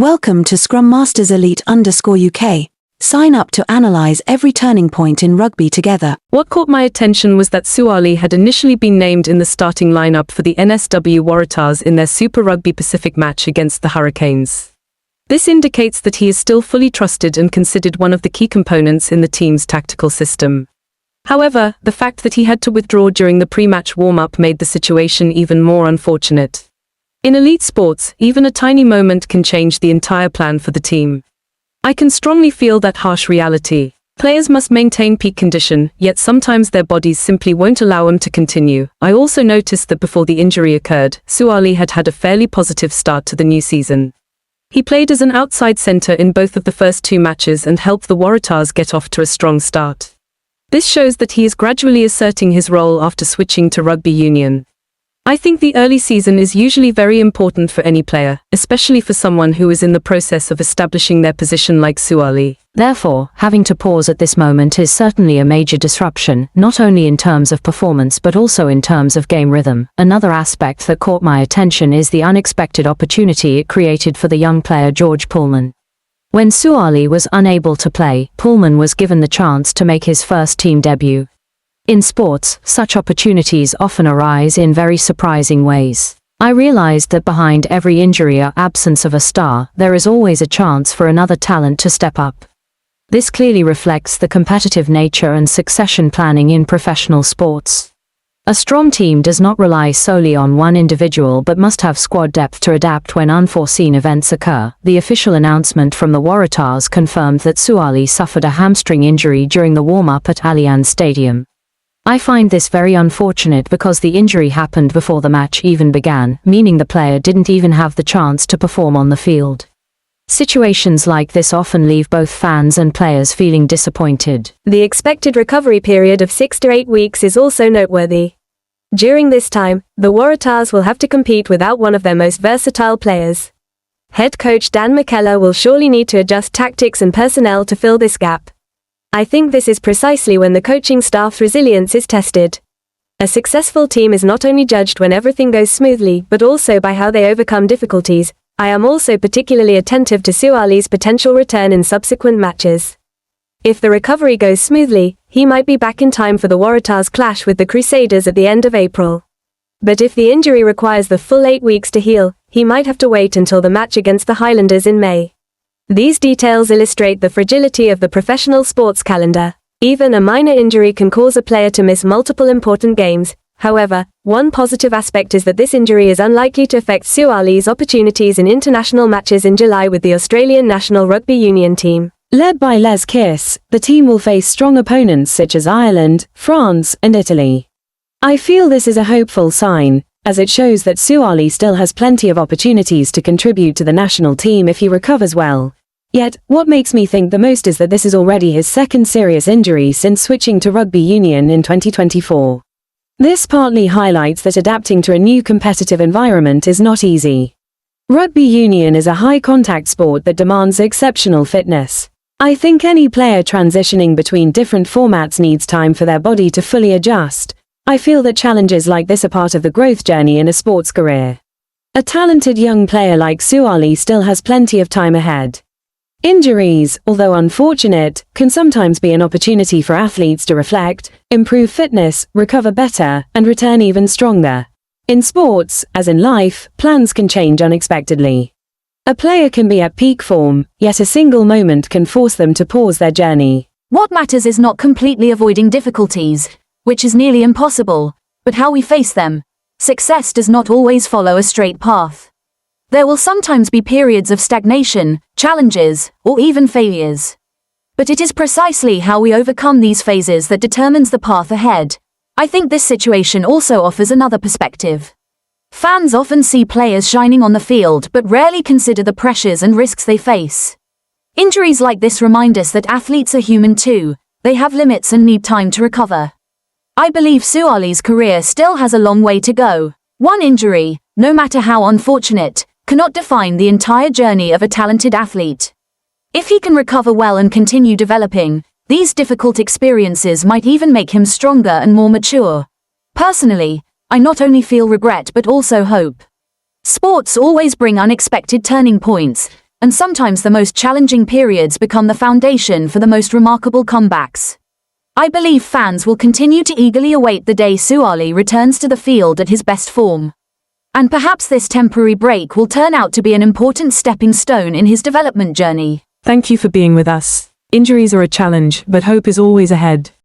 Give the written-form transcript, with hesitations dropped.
Welcome to Scrum Masters Elite _UK. Sign up to analyze every turning point in rugby together. What caught my attention was that Suaalii had initially been named in the starting lineup for the NSW Waratahs in their Super Rugby Pacific match against the Hurricanes. This indicates that he is still fully trusted and considered one of the key components in the team's tactical system. However, the fact that he had to withdraw during the pre-match warm-up made the situation even more unfortunate. In elite sports, even a tiny moment can change the entire plan for the team. I can strongly feel that harsh reality. Players must maintain peak condition, yet sometimes their bodies simply won't allow them to continue. I also noticed that before the injury occurred, Suaalii had a fairly positive start to the new season. He played as an outside centre in both of the first two matches and helped the Waratahs get off to a strong start. This shows that he is gradually asserting his role after switching to rugby union. I think the early season is usually very important for any player, especially for someone who is in the process of establishing their position like Suaalii. Therefore, having to pause at this moment is certainly a major disruption, not only in terms of performance but also in terms of game rhythm. Another aspect that caught my attention is the unexpected opportunity it created for the young player George Poolman. When Suaalii was unable to play, Poolman was given the chance to make his first team debut. In sports, such opportunities often arise in very surprising ways. I realized that behind every injury or absence of a star, there is always a chance for another talent to step up. This clearly reflects the competitive nature and succession planning in professional sports. A strong team does not rely solely on one individual but must have squad depth to adapt when unforeseen events occur. The official announcement from the Waratahs confirmed that Suaalii suffered a hamstring injury during the warm-up at Allianz Stadium. I find this very unfortunate because the injury happened before the match even began, meaning the player didn't even have the chance to perform on the field. Situations like this often leave both fans and players feeling disappointed. The expected recovery period of 6 to 8 weeks is also noteworthy. During this time, the Waratahs will have to compete without one of their most versatile players. Head coach Dan McKellar will surely need to adjust tactics and personnel to fill this gap. I think this is precisely when the coaching staff's resilience is tested. A successful team is not only judged when everything goes smoothly, but also by how they overcome difficulties. I am also particularly attentive to Suaalii's potential return in subsequent matches. If the recovery goes smoothly, he might be back in time for the Waratahs' clash with the Crusaders at the end of April. But if the injury requires the full 8 weeks to heal, he might have to wait until the match against the Highlanders in May. These details illustrate the fragility of the professional sports calendar. Even a minor injury can cause a player to miss multiple important games. However, one positive aspect is that this injury is unlikely to affect Suaalii's opportunities in international matches in July with the Australian national rugby union team. Led by Les Kiss, the team will face strong opponents such as Ireland, France, and Italy. I feel this is a hopeful sign, as it shows that Suaalii still has plenty of opportunities to contribute to the national team if he recovers well. Yet, what makes me think the most is that this is already his second serious injury since switching to rugby union in 2024. This partly highlights that adapting to a new competitive environment is not easy. Rugby union is a high-contact sport that demands exceptional fitness. I think any player transitioning between different formats needs time for their body to fully adjust. I feel that challenges like this are part of the growth journey in a sports career. A talented young player like Suaalii still has plenty of time ahead. Injuries, although unfortunate, can sometimes be an opportunity for athletes to reflect, improve fitness, recover better, and return even stronger. In sports, as in life, plans can change unexpectedly. A player can be at peak form, yet a single moment can force them to pause their journey. What matters is not completely avoiding difficulties, which is nearly impossible, but how we face them. Success does not always follow a straight path. There will sometimes be periods of stagnation, challenges, or even failures. But it is precisely how we overcome these phases that determines the path ahead. I think this situation also offers another perspective. Fans often see players shining on the field but rarely consider the pressures and risks they face. Injuries like this remind us that athletes are human too. They have limits and need time to recover. I believe Suaalii's career still has a long way to go. One injury, no matter how unfortunate, cannot define the entire journey of a talented athlete. If he can recover well and continue developing, these difficult experiences might even make him stronger and more mature. Personally, I not only feel regret but also hope. Sports always bring unexpected turning points, and sometimes the most challenging periods become the foundation for the most remarkable comebacks. I believe fans will continue to eagerly await the day Suaalii returns to the field at his best form. And perhaps this temporary break will turn out to be an important stepping stone in his development journey. Thank you for being with us. Injuries are a challenge, but hope is always ahead.